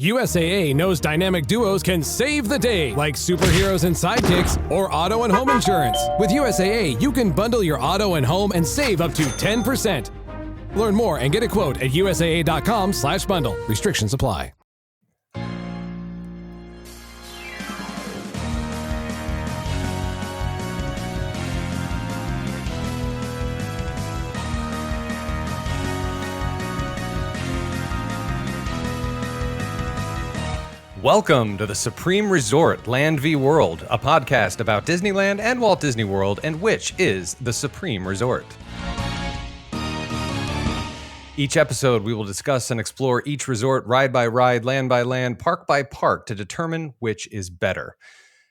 USAA knows dynamic duos can save the day, like superheroes and sidekicks or auto and home insurance. With USAA, you can bundle your auto and home and save up to 10%. Learn more and get a quote at usaa.com/bundle. Restrictions apply. Welcome to the Supreme Resort, Land v. World, a podcast about Disneyland and Walt Disney World, and which is the Supreme Resort. Each episode, we will discuss and explore each resort ride by ride, land by land, park by park to determine which is better.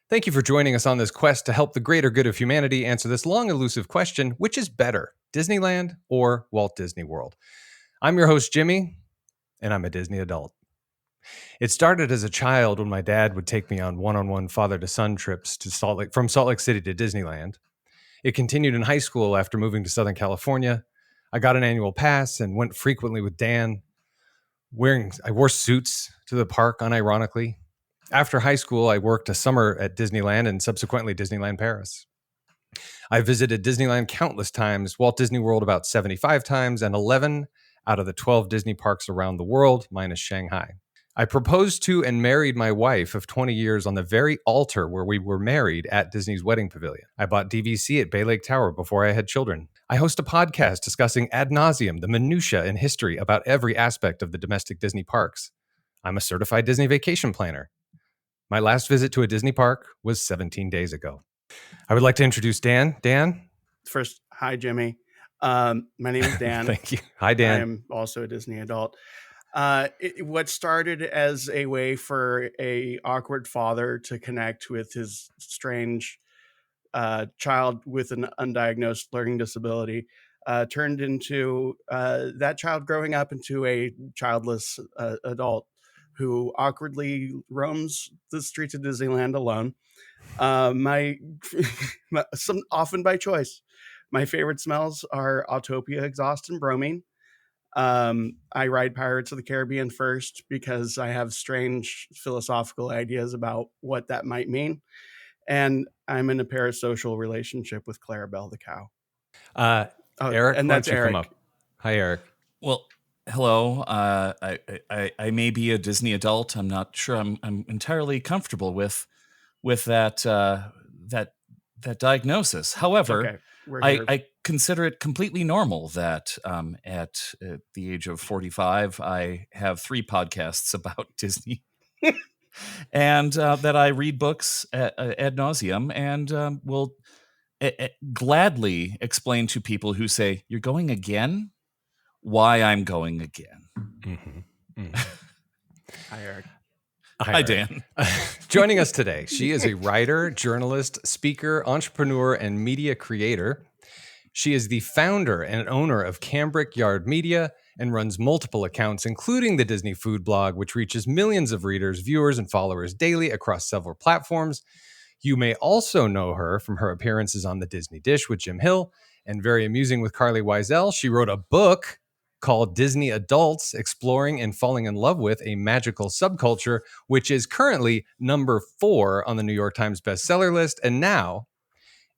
Thank you for joining us on this quest to help the greater good of humanity answer this long, elusive question, which is better, Disneyland or Walt Disney World? I'm your host, Jimmy, and I'm a Disney adult. It started as a child when my dad would take me on one-on-one father-to-son trips to from Salt Lake City to Disneyland. It continued in high school after moving to Southern California. I got an annual pass and went frequently with Dan. I wore suits to the park, unironically. After high school, I worked a summer at Disneyland and subsequently Disneyland Paris. I visited Disneyland countless times, Walt Disney World about 75 times, and 11 out of the 12 Disney parks around the world, minus Shanghai. I proposed to and married my wife of 20 years on the very altar where we were married at Disney's wedding pavilion. I bought DVC at Bay Lake Tower before I had children. I host a podcast discussing ad nauseum the minutia and history about every aspect of the domestic Disney parks. I'm a certified Disney vacation planner. My last visit to a Disney park was 17 days ago. I would like to introduce Dan. Dan? First, hi, Jimmy. My name is Dan. Thank you. Hi, Dan. I am also a Disney adult. What started as a way for a awkward father to connect with his strange child with an undiagnosed learning disability turned into that child growing up into a childless adult who awkwardly roams the streets of Disneyland alone. Often by choice. My favorite smells are Autopia exhaust and bromine. I ride Pirates of the Caribbean first because I have strange philosophical ideas about what that might mean. And I'm in a parasocial relationship with Clarabelle the cow. Eric, and that's Eric. Come up. Hi, Eric. Well, hello. I may be a Disney adult. I'm not sure I'm entirely comfortable with that diagnosis. However, okay. I consider it completely normal that at the age of 45, I have 3 podcasts about Disney and that I read books ad nauseum and will gladly explain to people who say, "You're going again?" why I'm going again. Mm-hmm. Mm-hmm. Hi, Eric. Hi, Dan. Joining us today, she is a writer, journalist, speaker, entrepreneur, and media creator. She is the founder and owner of Cambric Yard Media and runs multiple accounts, including the Disney Food Blog, which reaches millions of readers, viewers, and followers daily across several platforms. You may also know her from her appearances on The Disney Dish with Jim Hill and Very Amusing with Carly Wiesel. She wrote a book called Disney Adults, Exploring and Falling in Love with a Magical Subculture, which is currently number 4 on the New York Times bestseller list. And now,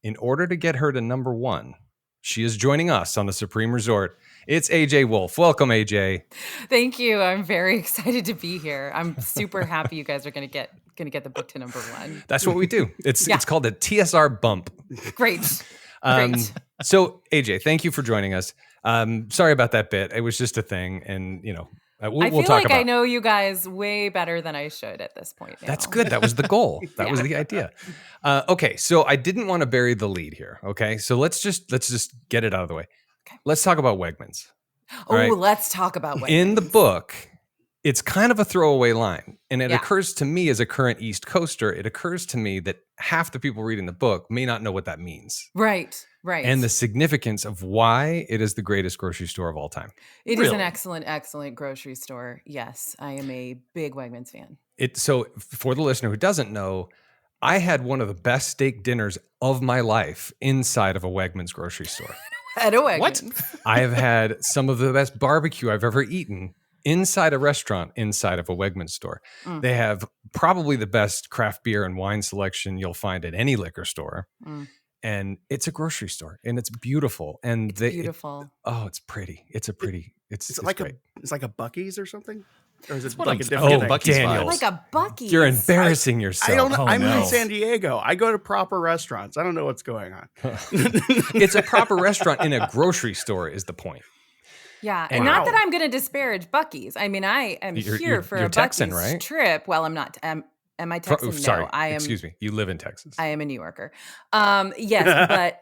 in order to get her to number 1, she is joining us on the Supreme Resort. It's AJ Wolfe. Welcome, AJ. Thank you. I'm very excited to be here. I'm super happy you guys are going to get the book to number 1. That's what we do. It's called a TSR bump. Great. Great. So, AJ, thank you for joining us. Sorry about that bit. It was just a thing, and I feel like I know you guys way better than I should at this point now. That's good. That was the goal. That was the idea. Okay, so I didn't want to bury the lead here. Okay, so let's just get it out of the way. Okay. Let's talk about Wegmans. Let's talk about Wegmans. In the book, it's kind of a throwaway line, and it occurs to me as a current East Coaster. It occurs to me that half the people reading the book may not know what that means. Right. And the significance of why it is the greatest grocery store of all time. It is an excellent grocery store. Yes, I am a big Wegmans fan. So for the listener who doesn't know, I had one of the best steak dinners of my life inside of a Wegmans grocery store. At a Wegmans. What? I have had some of the best barbecue I've ever eaten inside a restaurant, inside of a Wegmans store. Mm. They have probably the best craft beer and wine selection you'll find at any liquor store. Mm. And it's a grocery store, and it's beautiful. And It's beautiful. it's pretty. It's like great. It's like a Buc-ee's or something. Or is it what like I'm- a different Oh, thing? Buc-ee's Daniel. Like a Buc-ee's. You're embarrassing yourself. I don't know. Oh, I'm no. in San Diego. I go to proper restaurants. I don't know what's going on. It's a proper restaurant in a grocery store is the point. Yeah, And- and not Wow. that I'm going to disparage Buc-ee's. I mean, I am You're- here you're- for you're a Texan, Buc-ee's right? trip. Well, I'm not. Am I Texan? Sorry, No, I am. excuse me. You live in Texas. I am a New Yorker. Yes,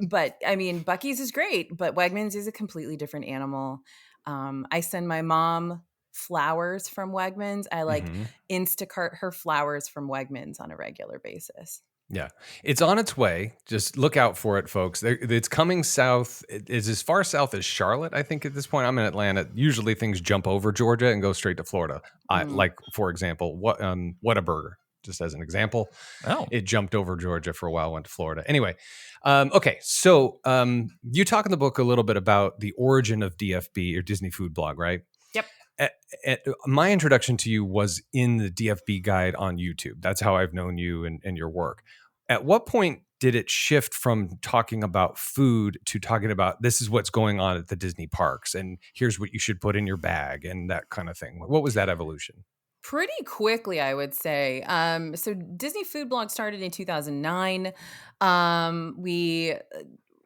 but I mean, Buc-ee's is great, but Wegmans is a completely different animal. I send my mom flowers from Wegmans. I Mhm. Instacart her flowers from Wegmans on a regular basis. Yeah, it's on its way. Just look out for it, folks. It's coming south. It is as far south as Charlotte, I think, at this point. I'm in Atlanta. Usually things jump over Georgia and go straight to Florida. Like, for example, Whataburger, just as an example. Oh, It jumped over Georgia for a while, went to Florida. Anyway, okay. So you talk in the book a little bit about the origin of DFB, or Disney Food Blog, right? Yep. My introduction to you was in the DFB guide on YouTube. That's how I've known you and your work. At what point did it shift from talking about food to talking about this is what's going on at the Disney parks and here's what you should put in your bag and that kind of thing? What was that evolution? Pretty quickly, I would say. So Disney Food Blog started in 2009. We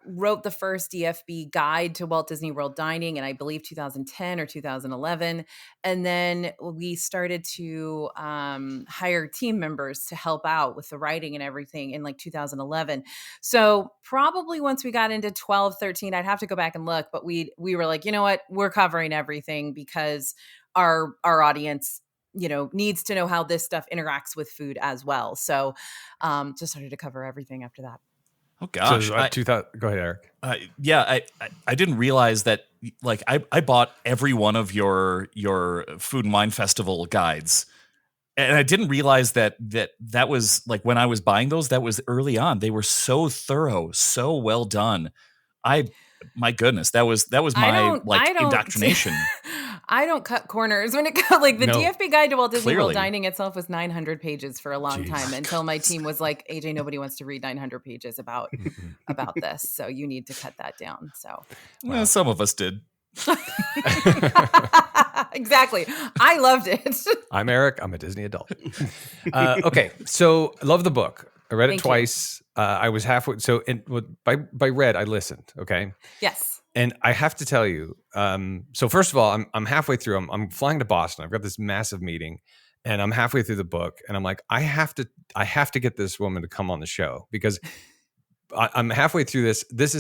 wrote the first DFB guide to Walt Disney World dining in, I believe, 2010 or 2011. And then we started to hire team members to help out with the writing and everything in like 2011. So probably once we got into 12, 13, I'd have to go back and look, but we were like, you know what, we're covering everything because our audience needs to know how this stuff interacts with food as well. So just started to cover everything after that. oh gosh. So, 2000, go ahead, Eric. I didn't realize that. Like, I bought every one of your Food and Wine Festival guides, and I didn't realize that was like when I was buying those. That was early on. They were so thorough, so well done. My goodness, that was my indoctrination. I don't cut corners when it comes like the No. DFB guide to Walt Disney Clearly. World dining itself was 900 pages for a long Jeez. time until my team was like, AJ, nobody wants to read 900 pages about this, so you need to cut that down. So Well, some of us did. exactly, I loved it. I'm Eric. I'm a Disney adult. Okay, so I love the book. I read it Thank you. twice. I was halfway. So by read, I listened. Okay. Yes. And I have to tell you, so first of all, I'm halfway through. I'm flying to Boston. I've got this massive meeting, and I'm halfway through the book, and I'm like, I have to get this woman to come on the show because I'm halfway through this. This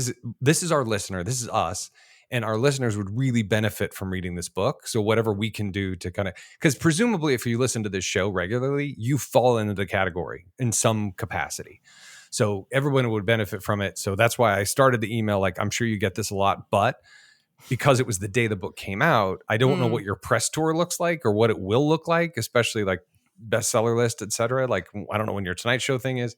is our listener. This is us, and our listeners would really benefit from reading this book. So whatever we can do to kind of, because presumably, if you listen to this show regularly, you fall into the category in some capacity. So everyone would benefit from it. So that's why I started the email. Like, I'm sure you get this a lot, but because it was the day the book came out, I don't know what your press tour looks like or what it will look like, especially like bestseller list, et cetera. Like, I don't know when your Tonight Show thing is.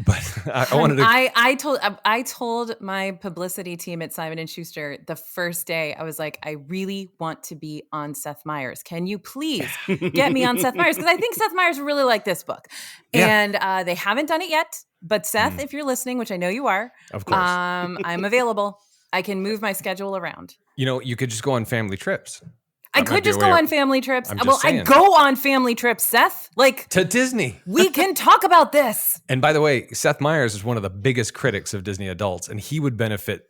But I wanted to. I told my publicity team at Simon & Schuster the first day, I was like, I really want to be on Seth Meyers. Can you please get me on Seth Meyers? Because I think Seth Meyers would really like this book. Yeah. And they haven't done it yet. But Seth, if you're listening, which I know you are, Of course. I'm available. I can move my schedule around. You could just go on family trips. I That might could be a just way go of- on family trips. I'm just Well, I saying. go on family trips, Seth. Like, To Disney. we can talk about this. And by the way, Seth Meyers is one of the biggest critics of Disney adults, and he would benefit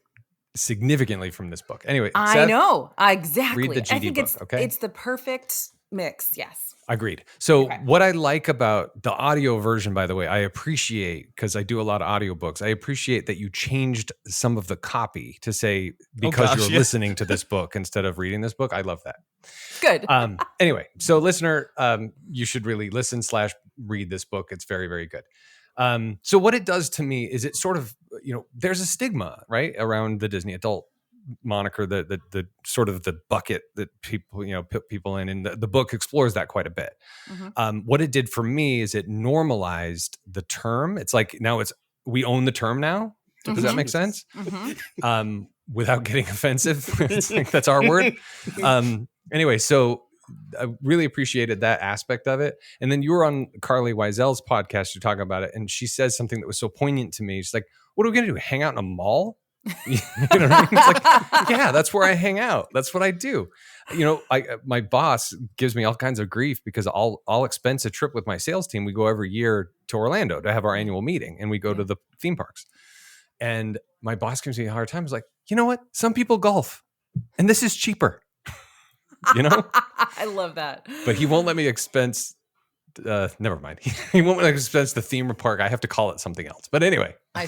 significantly from this book. Anyway, I Seth, know. Exactly. read the GD I think book, okay? it's the perfect mix. Yes. Agreed. So Okay. what I like about the audio version, by the way, I appreciate, because I do a lot of audiobooks, I appreciate that you changed some of the copy to say, because gosh, you're yeah. listening to this book instead of reading this book. I love that. Good. Anyway, so listener, you should really listen/read this book. It's very, very good. So what it does to me is it sort of, there's a stigma, right, around the Disney adult moniker, the sort of the bucket that people, put people in, and the book explores that quite a bit. Mhm. What it did for me is it normalized the term. It's like now we own the term now. Does that make sense? Mhm. without getting offensive. It's like, that's our word. Anyway, so I really appreciated that aspect of it. And then you were on Carly Weisel's podcast, you're talking about it, and she says something that was so poignant to me. She's like, what are we going to do? Hang out in a mall? You know what I mean? It's like, yeah, that's where I hang out. That's what I do. You know, my boss gives me all kinds of grief because I'll expense a trip with my sales team. We go every year to Orlando to have our annual meeting, and we go to the theme parks. And my boss gives me a hard time. He's like, you know what? Some people golf, and this is cheaper. You know? I love that. But he won't let me expense. Never mind. He won't let me expense the theme park. I have to call it something else. But anyway, I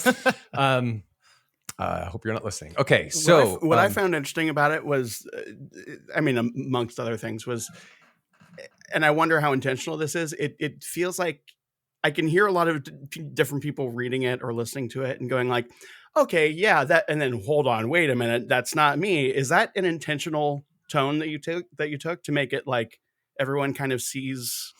hope you're not listening. Okay, so what I found interesting about it was, I mean, amongst other things, was, and I wonder how intentional this is. It feels like I can hear a lot of different people reading it or listening to it and going like, okay, yeah, that, and then hold on, wait a minute, that's not me. Is that an intentional tone that you took to make it like everyone kind of sees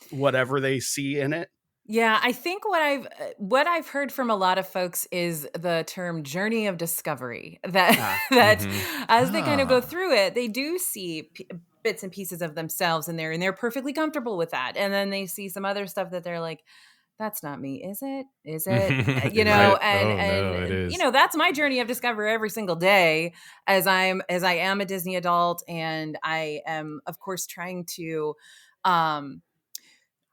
whatever they see in it? Yeah, I think what I've heard from a lot of folks is the term journey of discovery, that as they kind of go through it, they do see bits and pieces of themselves in there, and they're perfectly comfortable with that. And then they see some other stuff that they're like, that's not me, is it? You know, Right. and it is. you know, that's my journey of discovery every single day as I am a Disney adult, and I am, of course, trying to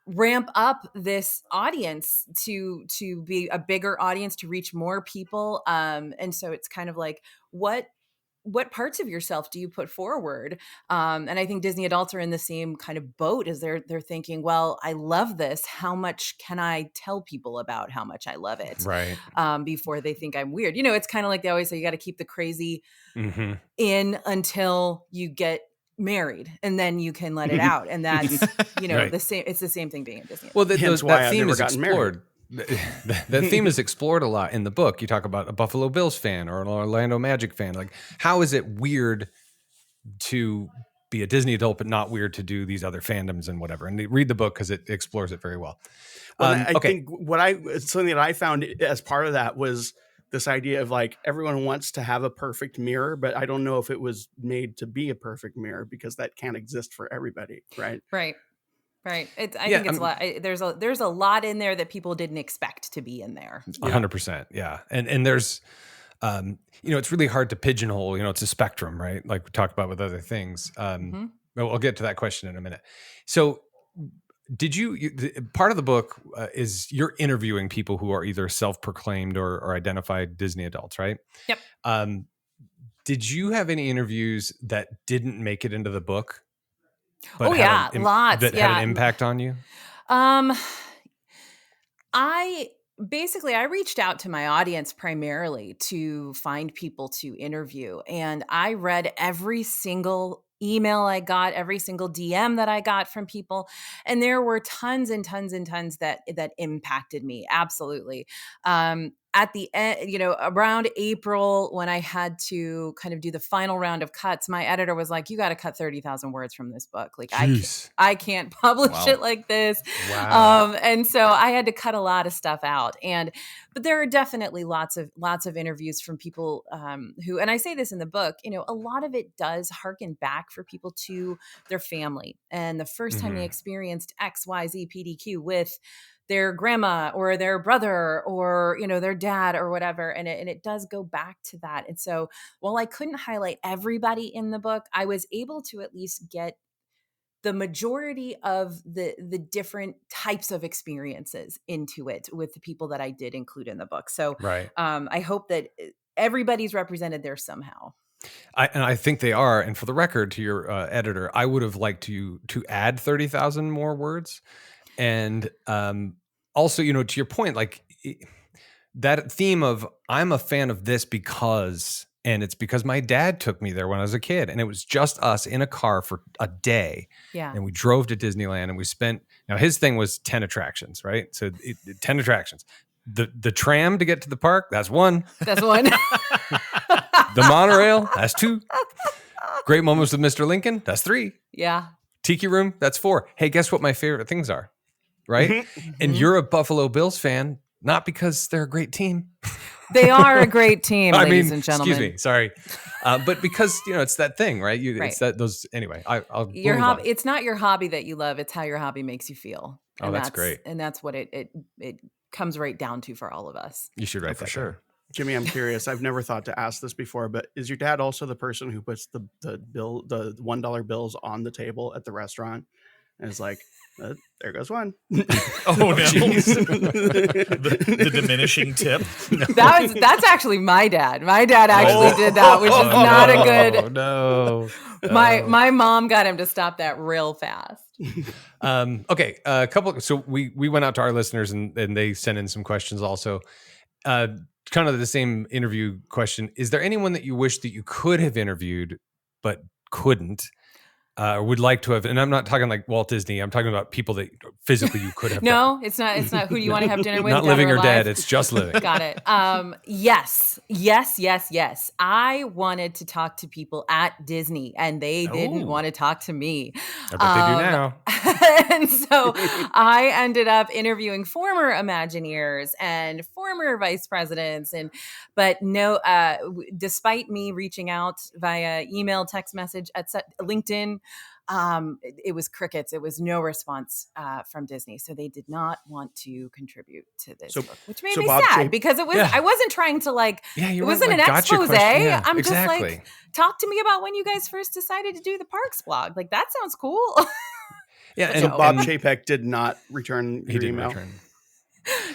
ramp up this audience to be a bigger audience, to reach more people. And so it's kind of like, what parts of yourself do you put forward? And I think Disney adults are in the same kind of boat as they're thinking, well, I love this. How much can I tell people about how much I love it? Right. Before they think I'm weird. You know, it's kind of like they always say, you got to keep the crazy in until you get married, and then you can let it out. And that's, you know, Right. the same. It's the same thing being a Disney. Well, Hence that why I've theme never is gotten married. explored. That theme is explored a lot in the book. You talk about a Buffalo Bills fan or an Orlando Magic fan. Like, how is it weird to be a Disney adult, but not weird to do these other fandoms and whatever? And read the book because it explores it very well. Well, I think something that I found as part of that was this idea of like, everyone wants to have a perfect mirror, but I don't know if it was made to be a perfect mirror, because that can't exist for everybody. Right. Right. I think it's a lot. There's a lot in there that people didn't expect to be in there. 100%. Yeah. And there's, you know, it's really hard to pigeonhole, you know, it's a spectrum, right? Like we talked about with other things. I'll get to that question in a minute. So did part of the book is you're interviewing people who are either self-proclaimed or identified Disney adults, right? Yep. Did you have any interviews that didn't make it into the book? Lots. Had an impact on you? I reached out to my audience primarily to find people to interview, and I read every single email I got, every single DM that I got from people, and there were tons and tons and tons that impacted me. Absolutely. At the end, you know, around April, when I had to kind of do the final round of cuts, my editor was like, you got to cut 30,000 words from this book. Like, I can't publish it like this. Wow. And so I had to cut a lot of stuff out. But there are definitely lots of interviews from people who, and I say this in the book, you know, a lot of it does harken back for people to their family and the first time they experienced XYZ PDQ with their grandma or their brother or, you know, their dad or whatever. And it does go back to that. And so while I couldn't highlight everybody in the book, I was able to at least get the majority of the different types of experiences into it with the people that I did include in the book. So right. I hope that everybody's represented there somehow. I think they are. And for the record, to your editor, I would have liked you to add 30,000 more words. And also, you know, to your point, like that theme of I'm a fan of this because, and it's because my dad took me there when I was a kid, and it was just us in a car for a day. Yeah. And we drove to Disneyland, and we spent, now his thing was 10 attractions, right? So 10 attractions. The tram to get to the park, that's one. That's one. The monorail, that's two. Great Moments with Mr. Lincoln, that's three. Yeah. Tiki Room, that's four. Hey, guess what my favorite things are? Right? And you're a Buffalo Bills fan, not because they're a great team. They are a great team, ladies and gentlemen. Excuse me, sorry. But because, it's that thing, right? Right. It's that those anyway. I'll your move hobby. on. It's not your hobby that you love; it's how your hobby makes you feel. Oh, that's great. And that's what it comes right down to for all of us. You should write for that sure. down. Jimmy, I'm curious. I've never thought to ask this before, but is your dad also the person who puts the $1 bills on the table at the restaurant and is like, there goes one? Oh no! the diminishing tip. No. That's actually my dad. My dad actually did that, which is not a good. No. My mom got him to stop that real fast. Okay, a couple. So we went out to our listeners and they sent in some questions also. Kind of the same interview question. Is there anyone that you wish that you could have interviewed but couldn't? Would like to have, and I'm not talking like Walt Disney. I'm talking about people that physically you could have. No, it's not. It's not. Who do you want to have dinner with? Not living or dead. It's just living. Got it. Yes. I wanted to talk to people at Disney, and they didn't want to talk to me. I bet they do now. And so I ended up interviewing former Imagineers and former vice presidents, but no. Despite me reaching out via email, text message, LinkedIn. It was crickets. It was no response from Disney, so they did not want to contribute to this book, which made me sad because it was. Yeah. I wasn't trying to it wasn't an expose. Yeah, I'm exactly. Just like, talk to me about when you guys first decided to do the parks blog. Like that sounds cool. Yeah, and so Bob Chapek did not return your email.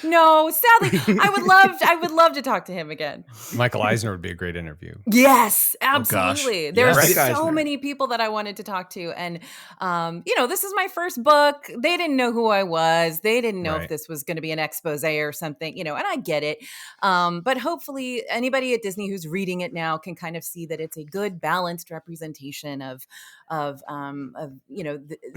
No, sadly, I would love to talk to him again. Michael Eisner would be a great interview. Yes, absolutely. Oh, There are so many people that I wanted to talk to, and this is my first book. They didn't know who I was. They didn't know if this was going to be an expose or something, and I get it. But hopefully, anybody at Disney who's reading it now can kind of see that it's a good, balanced representation of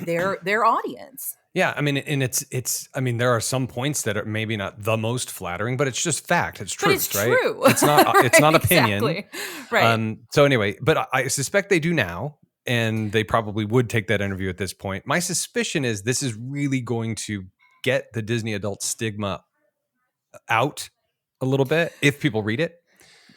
their audience. Yeah, I mean, and it's. I mean, there are some points that are maybe not the most flattering, but it's just fact. It's truth, right? True. It's not. It's not opinion. Exactly. Right. So anyway, but I suspect they do now, and they probably would take that interview at this point. My suspicion is this is really going to get the Disney adult stigma out a little bit if people read it.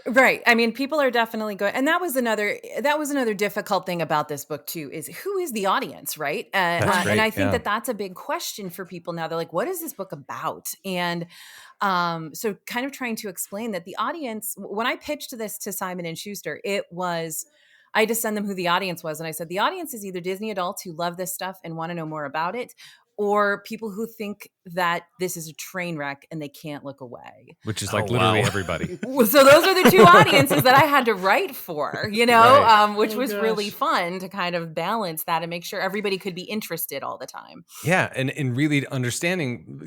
Right. I mean, people are definitely going, and that was another difficult thing about this book too, is who is the audience, right? And I think that's a big question for people now. They're like, what is this book about? And so kind of trying to explain that the audience, when I pitched this to Simon & Schuster, I had to send them who the audience was. And I said, the audience is either Disney adults who love this stuff and want to know more about it, or people who think that this is a train wreck and they can't look away. Which is literally everybody. So those are the two audiences that I had to write for, which was really fun to kind of balance that and make sure everybody could be interested all the time. Yeah. And really understanding,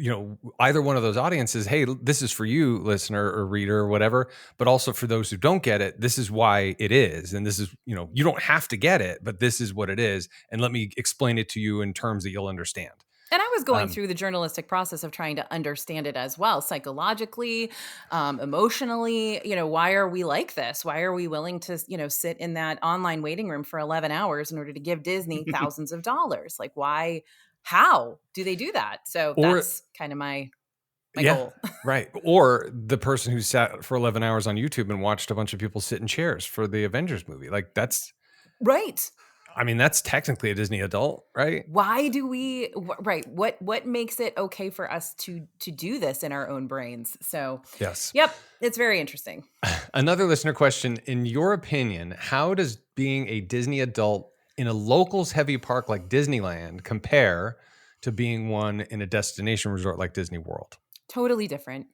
either one of those audiences, hey, this is for you, listener or reader or whatever, but also for those who don't get it, this is why it is. And this is, you don't have to get it, but this is what it is. And let me explain it to you in terms that you'll understand. And I was going through the journalistic process of trying to understand it as well, psychologically, emotionally. Why are we like this? Why are we willing to, sit in that online waiting room for 11 hours in order to give Disney thousands of dollars? Like, why? How do they do that? So that's kind of my goal. Right. Or the person who sat for 11 hours on YouTube and watched a bunch of people sit in chairs for the Avengers movie. Like that's right. I mean, that's technically a Disney adult, right? Why do we, right? What makes it okay for us to do this in our own brains? So, yes. Yep. It's very interesting. Another listener question. In your opinion, how does being a Disney adult in a locals heavy park like Disneyland compare to being one in a destination resort like Disney World? Totally different.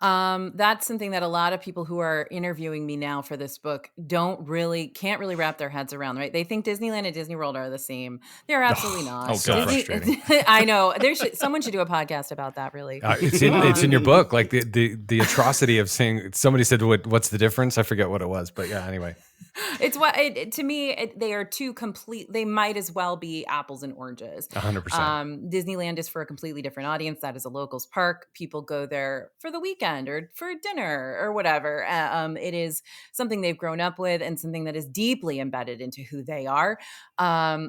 That's something that a lot of people who are interviewing me now for this book can't really wrap their heads around, right? They think Disneyland and Disney World are the same. They're absolutely not. Oh, so frustrating. I know. Someone should do a podcast about that, really. It's in your book, like the atrocity of saying, somebody said, what's the difference? I forget what it was, but yeah, anyway. It's what to me they are two complete. They might as well be apples and oranges. 100%. Disneyland is for a completely different audience. That is a locals park. People go there for the weekend or for dinner or whatever. It is something they've grown up with and something that is deeply embedded into who they are.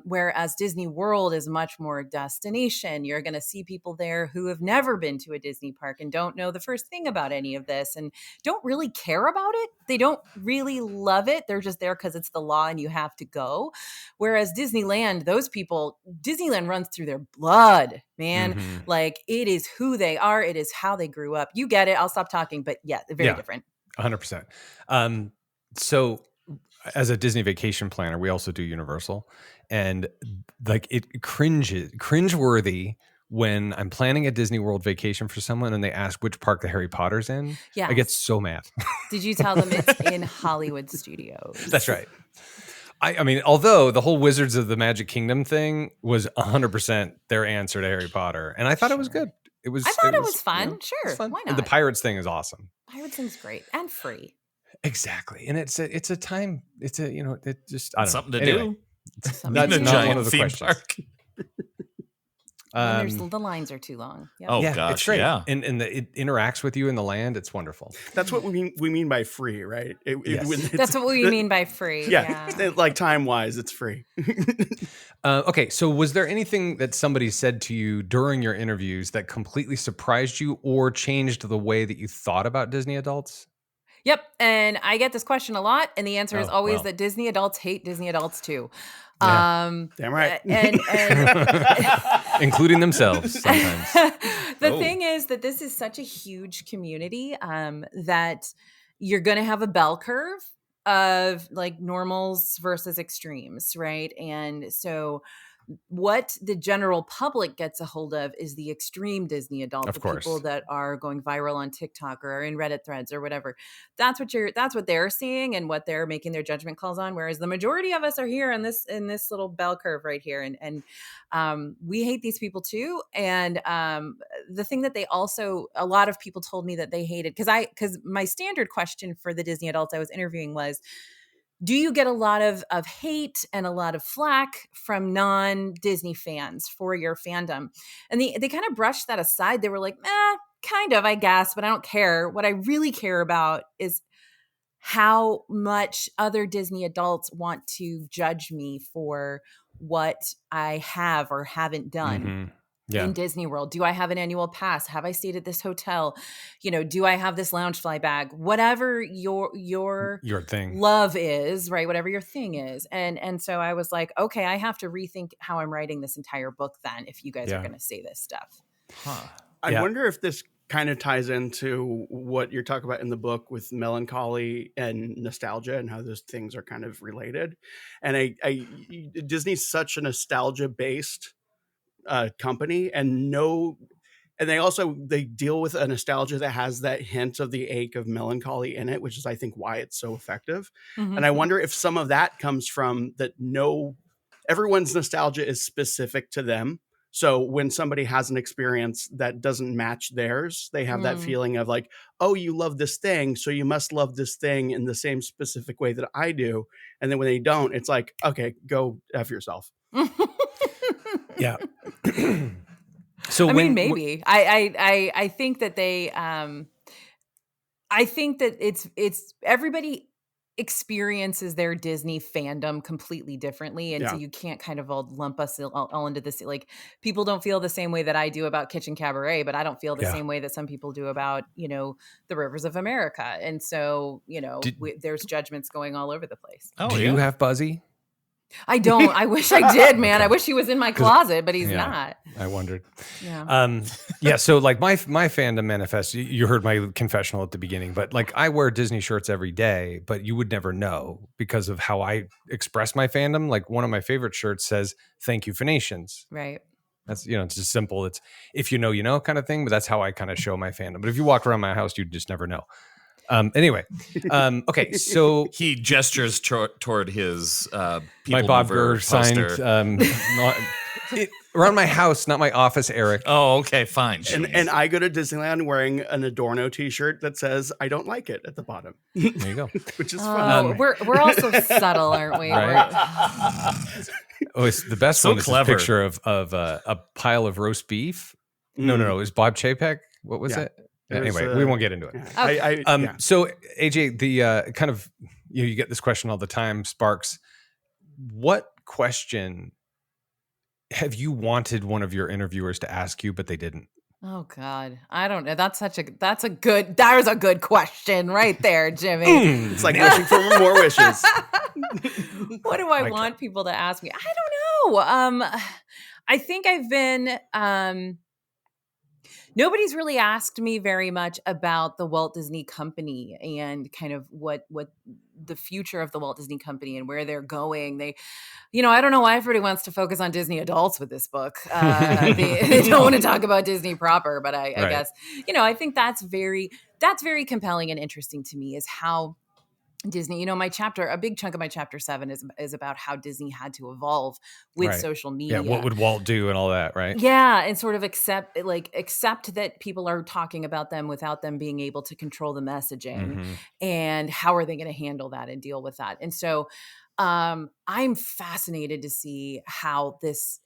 Whereas Disney World is much more destination. You're going to see people there who have never been to a Disney park and don't know the first thing about any of this and don't really care about it. They don't really love it. They're just there because it's the law and you have to go. Whereas Disneyland, those people, Disneyland runs through their blood, man. Mm-hmm. Like it is who they are. It is how they grew up. You get it. I'll stop talking, but yeah, they're very different. 100%. So as a Disney vacation planner, we also do Universal, and like it cringeworthy when I'm planning a Disney World vacation for someone and they ask which park the Harry Potter's in. Yeah, I get so mad. Did you tell them it's in Hollywood Studios? That's right. I mean, although the whole Wizards of the Magic Kingdom thing was 100% their answer to Harry Potter, and I thought it was good. I thought it was fun. You know, sure, fun. Why not? And the Pirates thing is awesome. Pirates thing's great and free. Exactly, and it's a time. It's a it just I don't something know. to Anyway, do. That's not one of the theme questions. Park. The lines are too long. Yep. Oh yeah, gosh, it's great. yeah. And it interacts with you in the land. It's wonderful. That's what we mean by free, right? Yes. That's what we mean by free. Yeah. Like time wise, it's free. Okay, so was there anything that somebody said to you during your interviews that completely surprised you or changed the way that you thought about Disney adults? Yep. And I get this question a lot. And the answer is always well. that Disney adults hate Disney adults too. Yeah. Damn right. And including themselves sometimes. The thing is that this is such a huge community that you're going to have a bell curve of like normals versus extremes, right? And so what the general public gets a hold of is the extreme Disney adult, Of course. People that are going viral on TikTok or in Reddit threads or whatever. That's what they're seeing and what they're making their judgment calls on. Whereas the majority of us are here in this little bell curve right here. And we hate these people too. And the thing that they also, a lot of people told me that they hated, because my standard question for the Disney adults I was interviewing was, do you get a lot of hate and a lot of flack from non-Disney fans for your fandom? And they kind of brushed that aside. They were like, kind of, I guess, but I don't care. What I really care about is how much other Disney adults want to judge me for what I have or haven't done. Mm-hmm. Yeah. In Disney World. Do I have an annual pass? Have I stayed at this hotel? Do I have this Loungefly bag? Whatever your thing love is, right? Whatever your thing is. And so I was like, okay, I have to rethink how I'm writing this entire book then if you guys are going to say this stuff. I wonder if this kind of ties into what you're talking about in the book with melancholy and nostalgia and how those things are kind of related. And Disney's such a nostalgia based company, and they deal with a nostalgia that has that hint of the ache of melancholy in it, which is I think why it's so effective. Mm-hmm. And I wonder if some of that comes from that everyone's nostalgia is specific to them. So when somebody has an experience that doesn't match theirs, they have that feeling of like, oh, you love this thing, so you must love this thing in the same specific way that I do. And then when they don't, it's like, okay, go F yourself. Yeah. So maybe I think that they I think that it's everybody experiences their Disney fandom completely differently, and so you can't kind of all lump us all into this. Like people don't feel the same way that I do about Kitchen Cabaret, but I don't feel the same way that some people do about the Rivers of America, and so there's judgments going all over the place. Do you have Buzzy? I don't. I wish I did, man. I wish he was in my closet, but he's not. I wondered. Yeah. So like my fandom manifesto, you heard my confessional at the beginning, but like I wear Disney shirts every day, but you would never know because of how I express my fandom. Like one of my favorite shirts says, "Thank you, Phoenicians." Right. That's, it's just simple. It's if you know kind of thing, but that's how I kind of show my fandom. But if you walk around my house, you'd just never know. Anyway, okay, so he gestures toward his my Bob Gurr signed Around my house, not my office, Eric. Oh, okay, fine. And I go to Disneyland wearing an Adorno T-shirt that says "I don't like it" at the bottom. There you go. Which is fun. We're all so subtle, aren't we? Right. It's the best So one is clever. this picture of a pile of roast beef. No. It was Bob Chapek. What was it? Anyway, we won't get into it. Yeah. So AJ, the kind of you get this question all the time, Sparks. What question have you wanted one of your interviewers to ask you, but they didn't? Oh God, I don't know. That was a good question right there, Jimmy. It's like wishing for more wishes. What do I want people to ask me? I don't know. I think I've been. Nobody's really asked me very much about the Walt Disney Company and kind of what the future of the Walt Disney Company and where they're going. I don't know why everybody wants to focus on Disney adults with this book. They don't want to talk about Disney proper, but I guess, I think that's very compelling and interesting to me is how Disney, a big chunk of my chapter 7 is about how Disney had to evolve with social media. Yeah, what would Walt do and all that, right? Yeah, and sort of accept that people are talking about them without them being able to control the messaging, and how are they going to handle that and deal with that? And so I'm fascinated to see how this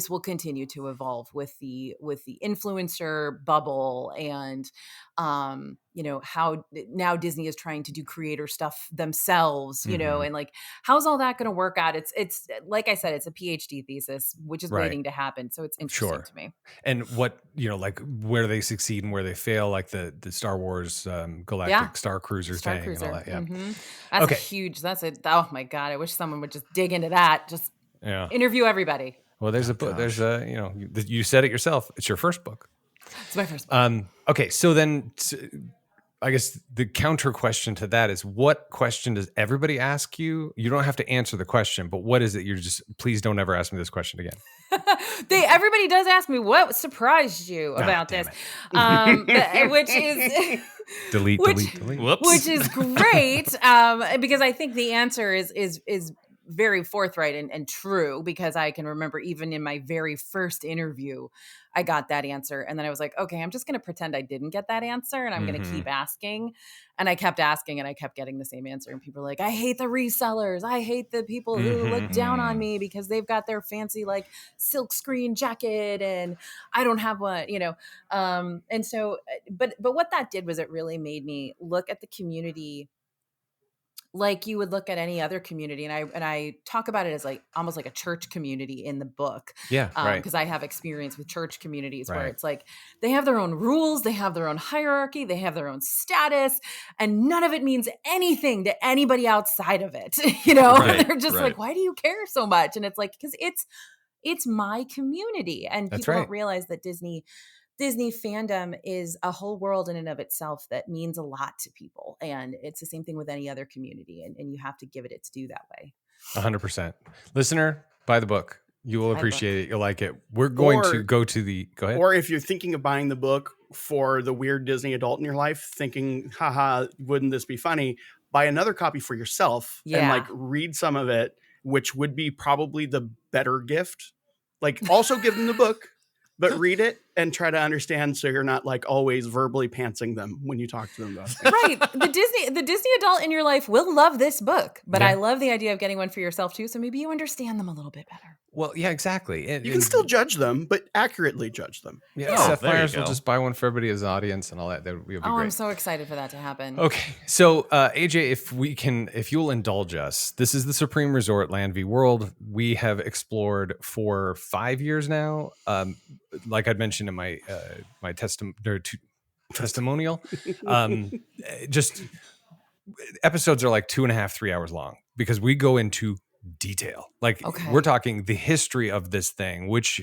will continue to evolve with the influencer bubble and how now Disney is trying to do creator stuff themselves, and like how's all that going to work out? It's like I said, it's a PhD thesis, which is waiting to happen. So it's interesting to me. And what like where they succeed and where they fail, like the Star Wars Galactic Star Cruiser thing and all that. Yeah, that's huge. Oh my God, I wish someone would just dig into that. Just interview everybody. Well, there's a book. There's you said it yourself. It's your first book. It's my first book. Okay, so then I guess the counter question to that is, what question does everybody ask you? You don't have to answer the question, but what is it? Please don't ever ask me this question again. Everybody does ask me what surprised you about this, which is delete. Whoops. Which is great because I think the answer is very forthright and true, because I can remember even in my very first interview, I got that answer. And then I was like, okay, I'm just going to pretend I didn't get that answer. And I'm going to keep asking. And I kept asking and I kept getting the same answer. And people are like, I hate the resellers. I hate the people who look down on me because they've got their fancy like silk screen jacket and I don't have one, and so, but what that did was it really made me look at the community like you would look at any other community. And I talk about it as like almost like a church community in the book. Yeah. Right. Because I have experience with church communities where it's like they have their own rules, they have their own hierarchy, they have their own status, and none of it means anything to anybody outside of it. They're just like, why do you care so much? And it's like, because it's my community. And people don't realize that Disney fandom is a whole world in and of itself that means a lot to people. And it's the same thing with any other community. And you have to give it its due that way. 100%. Listener, buy the book. You will appreciate it. You'll like it. We're going to go ahead. Or if you're thinking of buying the book for the weird Disney adult in your life, thinking, haha, wouldn't this be funny? Buy another copy for yourself and like read some of it, which would be probably the better gift. Like also give them the book, but read it and try to understand so you're not like always verbally pantsing them when you talk to them about things. Right. The Disney adult in your life will love this book, but I love the idea of getting one for yourself too. So maybe you understand them a little bit better. Well, yeah, exactly. You can still judge them, but accurately judge them. Yeah, Seth Meyers will just buy one for everybody as an audience and all that. That would be great. I'm so excited for that to happen. Okay, so AJ, if you'll indulge us, this is the Supreme Resort Land v World. We have explored for 5 years now. Like I'd mentioned in my my testimonial, just episodes are like 2.5, 3 hours long because we go into detail. Like we're talking the history of this thing, which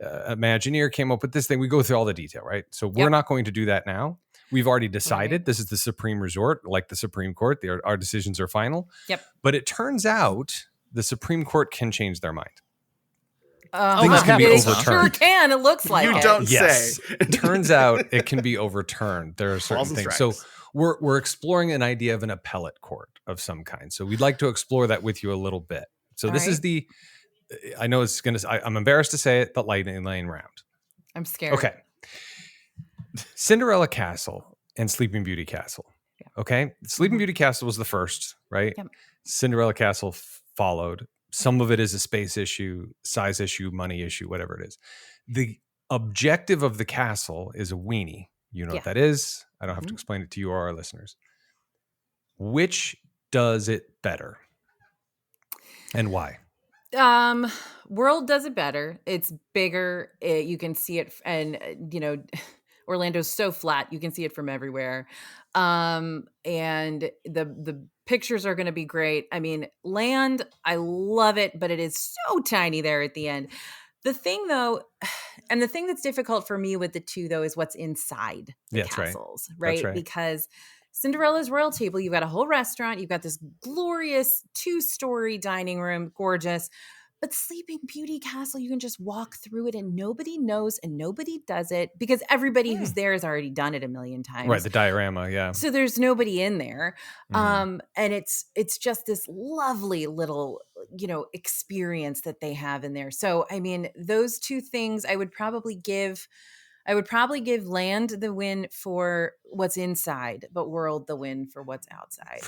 Imagineer came up with this thing. We go through all the detail, right? So we're not going to do that now. We've already decided this is the Supreme Resort, like the Supreme Court. Our decisions are final. Yep. But it turns out the Supreme Court can change their mind. Things can be overturned. Sure can. It looks like you don't say. It turns out it can be overturned. There are certain things. So we're exploring an idea of an appellate court of some kind. So we'd like to explore that with you a little bit. So this is the I know it's going to, I'm embarrassed to say it, but lightning lane round. I'm scared. Okay. Cinderella Castle and Sleeping Beauty Castle. Yeah. Okay. Sleeping Beauty Castle was the first, right? Yep. Cinderella Castle followed. Some of it is a space issue, size issue, money issue, whatever it is. The objective of the castle is a weenie. You know what that is. I don't have to explain it to you or our listeners. Which does it better? And why? World does it better. It's bigger. You can see it, and Orlando's so flat. You can see it from everywhere. And the pictures are going to be great. I mean, Land, I love it, but it is so tiny there at the end. The thing though, and the thing that's difficult for me with the two though, is what's inside the castles, right? Because Cinderella's Royal Table, you've got a whole restaurant, you've got this glorious 2-story dining room, gorgeous. But Sleeping Beauty Castle, you can just walk through it and nobody knows and nobody does it because everybody who's there has already done it a million times. Right, the diorama, yeah. So there's nobody in there. And it's just this lovely little, experience that they have in there. So, I mean, those two things I would probably give Land the win for what's inside, but World the win for what's outside.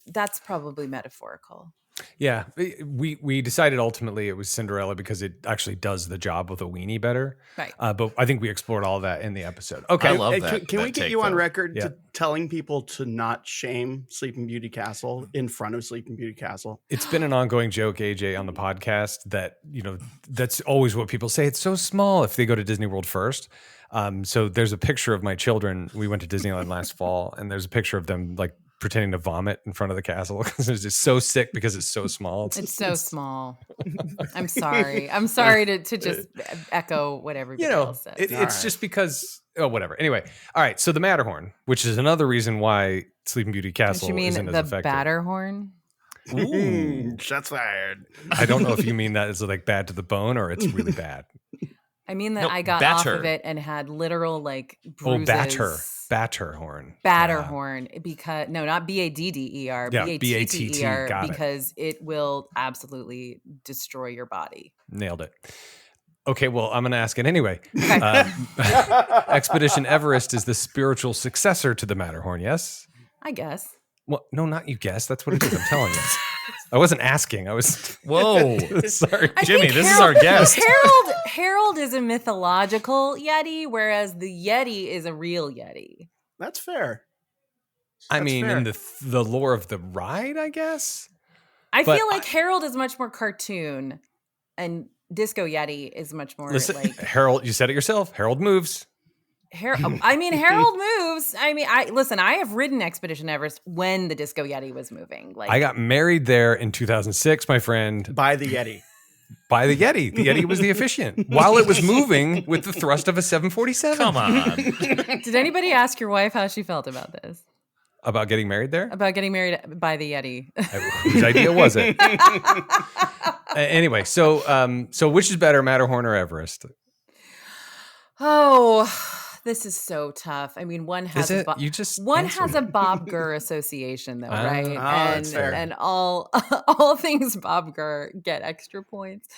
That's probably metaphorical. Yeah, we decided ultimately it was Cinderella because it actually does the job with a weenie better. Right. But I think we explored all that in the episode. Okay. I love that. Can we get you on record Yeah. to telling people to not shame Sleeping Beauty Castle in front of Sleeping Beauty Castle? It's been an ongoing joke, AJ, on the podcast that, that's always what people say. It's so small if they go to Disney World first. So there's a picture of my children. We went to Disneyland last fall, and there's a picture of them like pretending to vomit in front of the castle because it's just so sick because it's so small. It's so small. I'm sorry. I'm sorry to just echo what everybody else says. It's just because, whatever. Anyway, all right. So the Matterhorn, which is another reason why Sleeping Beauty Castle isn't as effective. The Batterhorn? Ooh, shots fired. I don't know if you mean that as like bad to the bone or it's really bad. I mean that I got off of it and had literal like bruises. Batterhorn. Batterhorn, because not BADDER, Yeah, BATTER, got it. because it will absolutely destroy your body. Nailed it. Okay, well, I'm going to ask it anyway. Okay. Expedition Everest is the spiritual successor to the Matterhorn, yes? I guess. Well, no, not you guess. That's what it is. I'm telling you. I wasn't asking. I was. Whoa. Sorry. Jimmy, this is our guest. Harold is a mythological Yeti, whereas the Yeti is a real Yeti. That's fair. I mean, in the lore of the ride, I guess. I feel like Harold is much more cartoon, and Disco Yeti is much more like Harold. You said it yourself. Harold moves. Harold moves. I have ridden Expedition Everest when the Disco Yeti was moving. Like I got married there in 2006, my friend. By the Yeti. By the Yeti. The Yeti was the officiant while it was moving with the thrust of a 747. Come on. Did anybody ask your wife how she felt about this? About getting married there? About getting married by the Yeti. Whose idea was it? Anyway, so which is better, Matterhorn or Everest? Oh, this is so tough. I mean, one has a Bob Gurr association, though, right? And all things Bob Gurr get extra points.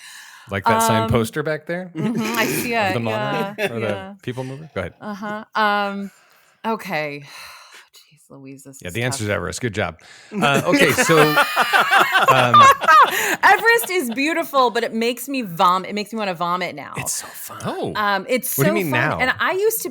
Like that signed poster back there? I see it. The monorail or the people mover? Go ahead. Okay. Jeez Louise, this yeah, is the answer is tough. Everest. Good job. Okay, so Everest is beautiful, but it makes me vomit. It makes me want to vomit now. It's so fun. It's so what do you mean fun. now? And I used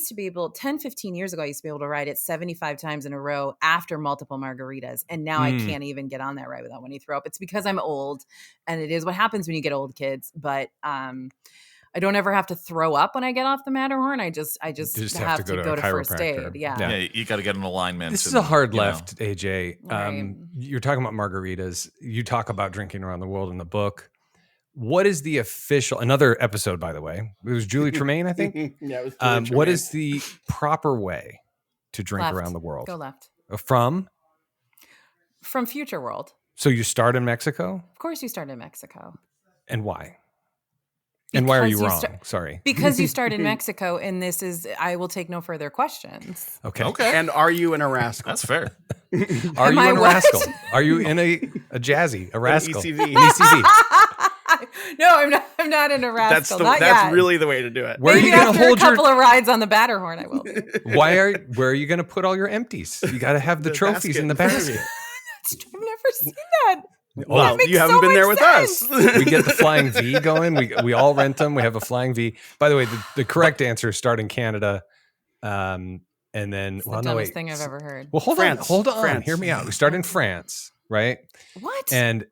to be able 10, 15 years ago, I used to be able to ride it 75 times in a row after multiple margaritas. And now I can't even get on that ride without wanting to throw up. It's because I'm old, and it is what happens when you get old, kids. But I don't ever have to throw up when I get off the Matterhorn. I just have to go to first aid. Yeah, you got to get an alignment. This is a hard left, AJ. Right. You're talking about margaritas. You talk about drinking around the world in the book. What is the official? Another episode, by the way. It was Julie Tremaine, I think. Yeah, it was Julie Tremaine. What is the proper way to drink left. around the world? Go left. From Future World. So you start in Mexico? Of course, you start in Mexico. And why? And why are you wrong? Sorry. Because you start in Mexico, and this is, I will take no further questions. Okay. And are you in a rascal? That's fair. Are you in a rascal? Are you in a jazzy, a rascal? ECV. An ECV. No, I'm not in a rascal. That's really the way to do it. Where are you going to hold a couple of rides on the Matterhorn? I will be. Where are you going to put all your empties? You got to have the trophies in the basket. I've never seen that. Well, you haven't been there with us. We get the flying V going. We all rent them. We have a flying V. By the way, the correct answer is start in Canada. And then, it's the dumbest thing I've ever heard. Well, hold on. France. Hear me out. We start in France, right? What? And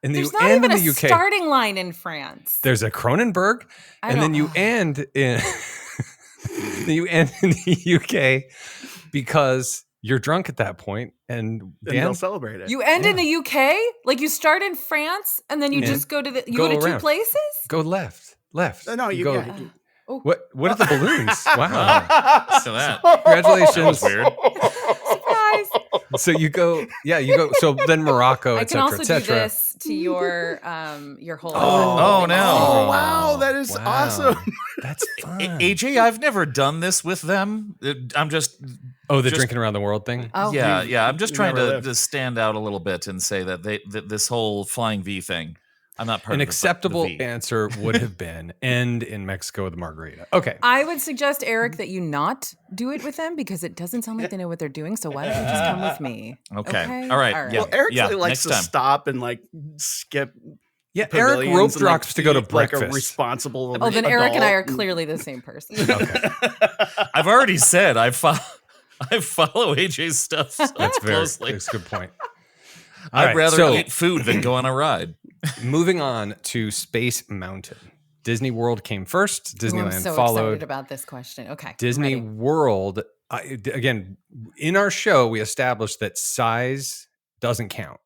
there's not even a UK. Starting line in France. There's a Kronenberg, and then you end in the UK because you're drunk at that point, and they'll celebrate it. You end in the UK, like you start in France, and then you just go to go to two places. Go left. No, you go. Oh. What are the balloons? Wow. So that. Congratulations. That was weird. Surprise. So you go. So then Morocco, I can also do this to your whole. Oh no! Oh wow, that is awesome. That's fun. AJ, I've never done this with them. I'm just. Oh, the drinking around the world thing. Oh yeah. I'm just trying to stand out a little bit and say that this whole flying V thing. I'm not part An of acceptable the answer would have been end in Mexico with a margarita. Okay. I would suggest, Eric, that you not do it with them because it doesn't sound like they know what they're doing. So why don't you just come with me? Okay. All right. Yeah. Well, Eric likes to stop and skip. Yeah, Eric rope drops to go to breakfast. Like a responsible. Oh, then Eric and I are clearly the same person. Okay. I've already said I follow AJ's stuff so closely. That's a good point. I'd rather eat food than go on a ride. Moving on to Space Mountain. Disney World came first. Disneyland I'm so followed. excited about this question. Okay. Disney World, again, in our show, we established that size doesn't count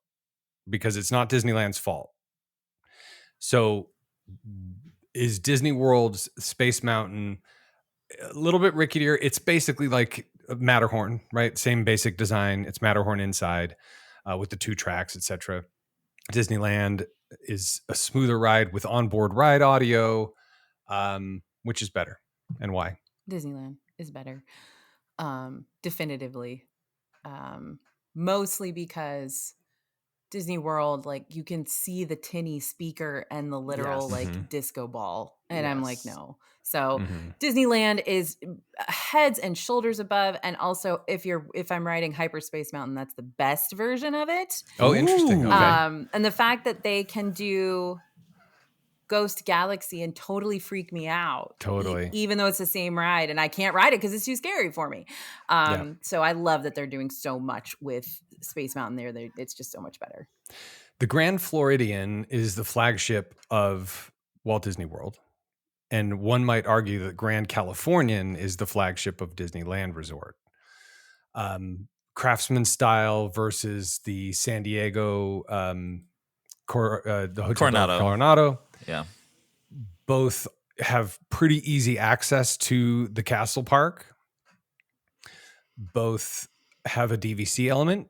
because it's not Disneyland's fault. So is Disney World's Space Mountain a little bit rickier? It's basically like Matterhorn, right? Same basic design. It's Matterhorn inside with the 2 tracks, etc. Disneyland is a smoother ride with onboard ride audio, which is better, and why? Disneyland is better, definitively. Mostly because Disney World, like you can see the tinny speaker and the literal disco ball, and I'm like, no. So Disneyland is heads and shoulders above, and also if I'm riding Hyperspace Mountain, that's the best version of it. Oh, interesting. Okay. And the fact that they can do Ghost Galaxy and totally freak me out. Totally. Even though it's the same ride, and I can't ride it because it's too scary for me. So I love that they're doing so much with Space Mountain there. It's just so much better. The Grand Floridian is the flagship of Walt Disney World. And one might argue that Grand Californian is the flagship of Disneyland Resort. Craftsman style versus the San Diego, the Hotel Coronado. Yeah. Both have pretty easy access to the Castle Park. Both have a DVC element.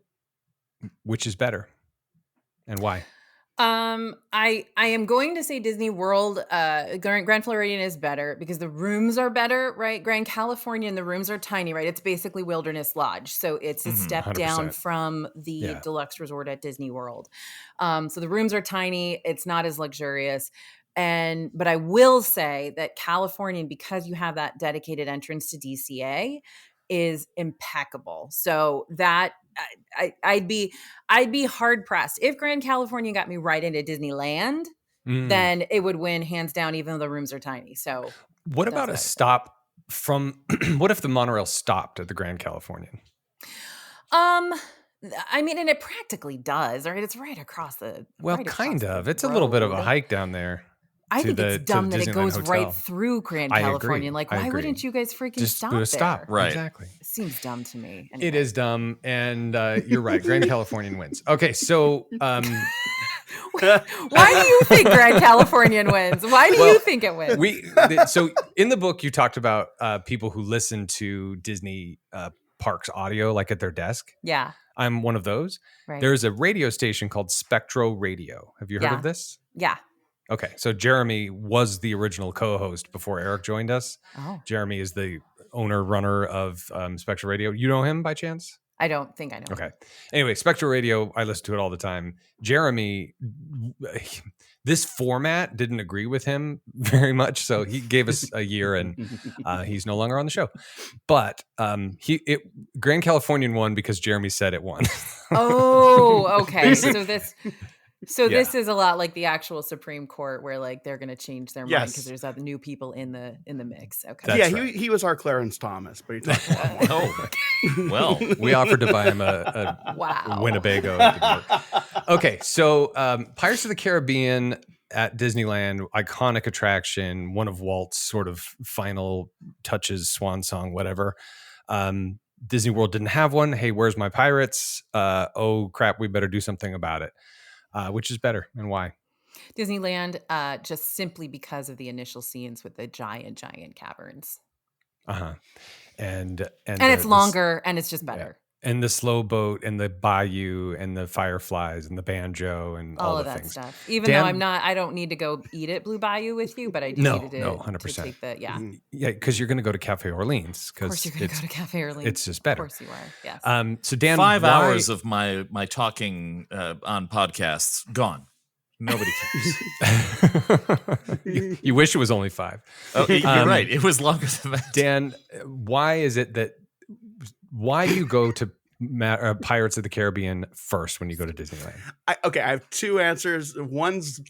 Which is better? And why? I am going to say Disney World, Grand Floridian is better because the rooms are better, right? Grand Californian, the rooms are tiny, right? It's basically Wilderness Lodge. So it's a step 100%. down from the deluxe resort at Disney World. So the rooms are tiny. It's not as luxurious. But I will say that Californian, because you have that dedicated entrance to DCA, is impeccable. So that I'd be hard pressed if Grand Californian got me right into Disneyland, then it would win hands down, even though the rooms are tiny. So what about a stop from? What if the monorail stopped at the Grand Californian? I mean, and it practically does, right? It's right across the. Well, right kind across of. the It's a little bit of a road. hike down there. I think it's dumb that it goes Hotel. right through Grand Californian. Like, why wouldn't you guys freaking Just stop do there? a stop. Right. Exactly. It seems dumb to me. Anyway. It is dumb, and you're right. Grand Californian wins. Okay, so why do you think Grand Californian wins? Why do you think it wins? So in the book, you talked about people who listen to Disney parks audio, like at their desk. Yeah. I'm one of those. Right. There's a radio station called Spectro Radio. Have you heard of this? Yeah. Okay, so Jeremy was the original co-host before Eric joined us. Oh. Jeremy is the owner-runner of Spectral Radio. You know him by chance? I don't think I know. Okay. Anyway, Spectral Radio, I listen to it all the time. Jeremy, this format didn't agree with him very much, so he gave us a year, and he's no longer on the show. But Grand Californian won because Jeremy said it won. Oh, okay. This is a lot like the actual Supreme Court, where like they're going to change their mind because there's other new people in the mix. Okay. That's right. He was our Clarence Thomas, but he talked a lot more. Oh, well, we offered to buy him a Winnebago. Okay, so Pirates of the Caribbean at Disneyland, iconic attraction, one of Walt's sort of final touches, swan song, whatever. Disney World didn't have one. Hey, where's my pirates? Oh crap, we better do something about it. Which is better and why? Disneyland, just simply because of the initial scenes with the giant caverns. And it's longer and it's just better. Yeah. And the slow boat and the bayou and the fireflies and the banjo and all of the that things. Stuff. Even though I don't need to go eat at Blue Bayou with you, but I do need to 100%. To take the Yeah, because you're going to go to Cafe Orleans. Of course you're going to go to Cafe Orleans. It's just better. Of course you are. Yes. So Dan, 5 hours of my talking on podcasts gone. Nobody cares. you wish it was only 5. Oh, you're right. It was longer than that. Dan, why do you go to Pirates of the Caribbean first when you go to Disneyland? I have 2 answers. One's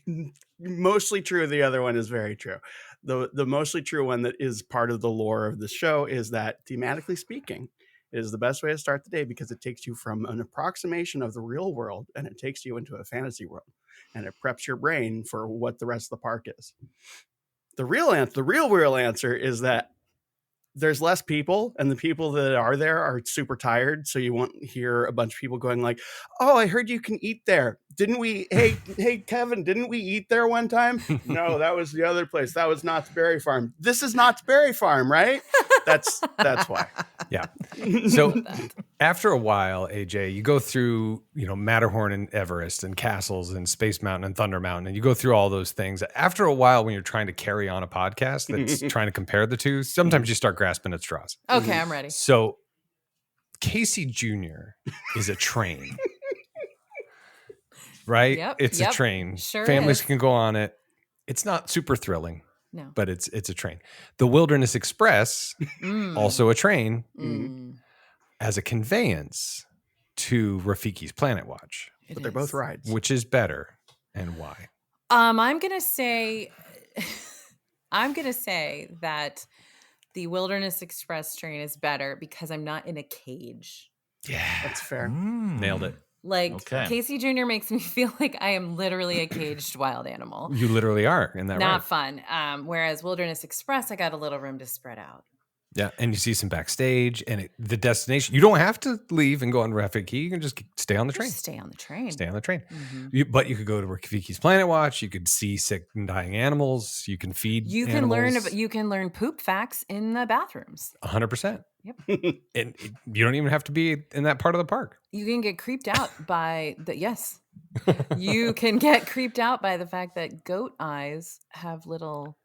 mostly true. The other one is very true. The mostly true one that is part of the lore of the show is that, thematically speaking, it is the best way to start the day because it takes you from an approximation of the real world and it takes you into a fantasy world, and it preps your brain for what the rest of the park is. The real answer is that there's less people, and the people that are there are super tired. So you won't hear a bunch of people going like, "Oh, I heard you can eat there. Didn't we? Hey, Kevin, didn't we eat there one time?" No, that was the other place. That was Knott's Berry Farm. This is Knott's Berry Farm, right? That's why. Yeah. So after a while, AJ, you go through, Matterhorn and Everest and castles and Space Mountain and Thunder Mountain, and you go through all those things. After a while, when you're trying to carry on a podcast that's trying to compare the two, sometimes you start grasping at straws. Okay, I'm ready. So Casey Jr. is a train. Right? Yep, it's a train. Sure Families is. can go on it. It's not super thrilling. No. But it's a train. The Wilderness Express, also a train, as a conveyance to Rafiki's Planet Watch. But they're both rides. Which is better, and why? I'm gonna say that the Wilderness Express train is better because I'm not in a cage. Yeah, that's fair. Nailed it. Like, Casey Jr. makes me feel like I am literally a caged wild animal. You literally are in that. Not fun. Whereas Wilderness Express, I got a little room to spread out. Yeah, and you see some backstage, and the destination. You don't have to leave and go on Rafiki. You can just stay on the train. Just stay on the train. Stay on the train. Mm-hmm. But you could go to Rafiki's Planet Watch. You could see sick and dying animals. You can feed. You can animals. You can learn poop facts in the bathrooms. 100%. Yep. And you don't even have to be in that part of the park. You can get creeped out by you can get creeped out by the fact that goat eyes have little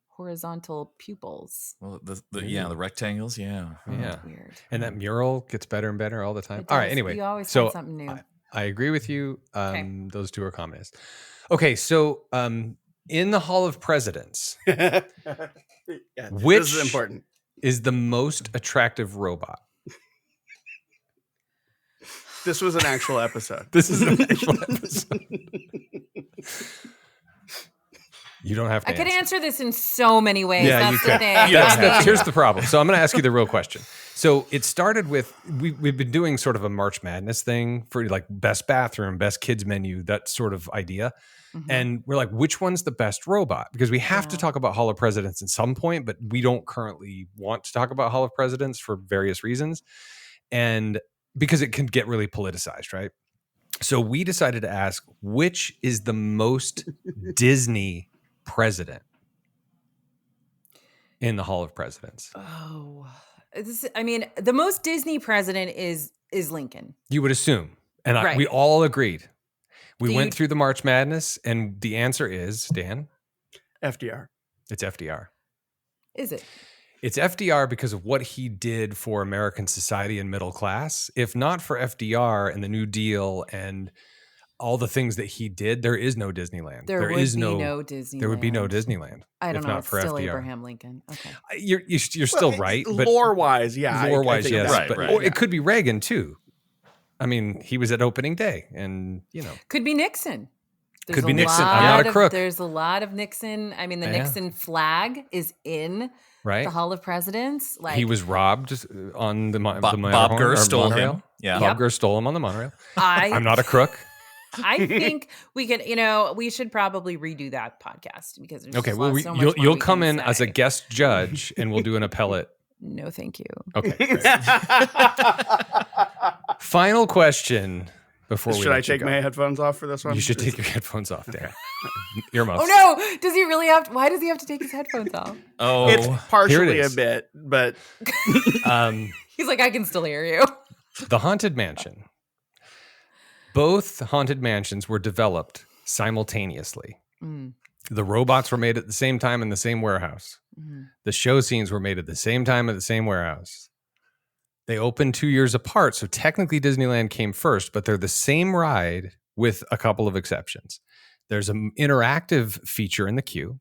horizontal pupils. Well, the rectangles, yeah. Weird. And that mural gets better and better all the time. All right, anyway. You always find something new. I agree with you. Those two are communists. Okay, so in the Hall of Presidents, which this is important. Is the most attractive robot? This was an actual episode. This is an actual episode. You don't have to. I could answer this in so many ways. Yeah, that's the thing. Here's the problem. So I'm going to ask you the real question. So it started with we've been doing sort of a March Madness thing for like best bathroom, best kids menu, that sort of idea. Mm-hmm. And we're like, which one's the best robot? Because we have to talk about Hall of Presidents at some point, but we don't currently want to talk about Hall of Presidents for various reasons. And because it can get really politicized, right? So we decided to ask, which is the most Disney president in the Hall of Presidents? Oh, the most Disney president is Lincoln. You would assume. And right. We all agreed. We went through the March Madness, and the answer is, Dan? FDR. It's FDR. Is it? It's FDR because of what he did for American society and middle class. If not for FDR and the New Deal and all the things that he did, there is no Disneyland. There would be no Disneyland. There would be no Disneyland. I don't if know. Not It's for still FDR. Abraham Lincoln. Okay. You're still right. But Lore-wise, yeah. Lore-wise, yes. right, but, right, or yeah. it could be Reagan, too. I mean, he was at opening day, and, Could be Nixon. Could be Nixon. I'm not a crook. There's a lot of Nixon. I mean, the Nixon flag is in the Hall of Presidents. Like, he was robbed on the Bob Gurr stole him. Yeah, Bob Gurr stole him on the monorail. I'm not a crook. I think we could, we should probably redo that podcast because there's so much you'll come in as a guest judge, and we'll do an appellate. No, thank you. Okay. Final question before Should I take my headphones off for this one? You should take your headphones off, Dan. Earmuffs. Oh no! Does he really have? Why does he have to take his headphones off? Oh, it's partially a bit, but he's like, I can still hear you. The Haunted Mansion. Both Haunted Mansions were developed simultaneously. The robots were made at the same time in the same warehouse. The show scenes were made at the same time at the same warehouse. They opened 2 years apart, so technically Disneyland came first, but they're the same ride with a couple of exceptions. There's an interactive feature in the queue.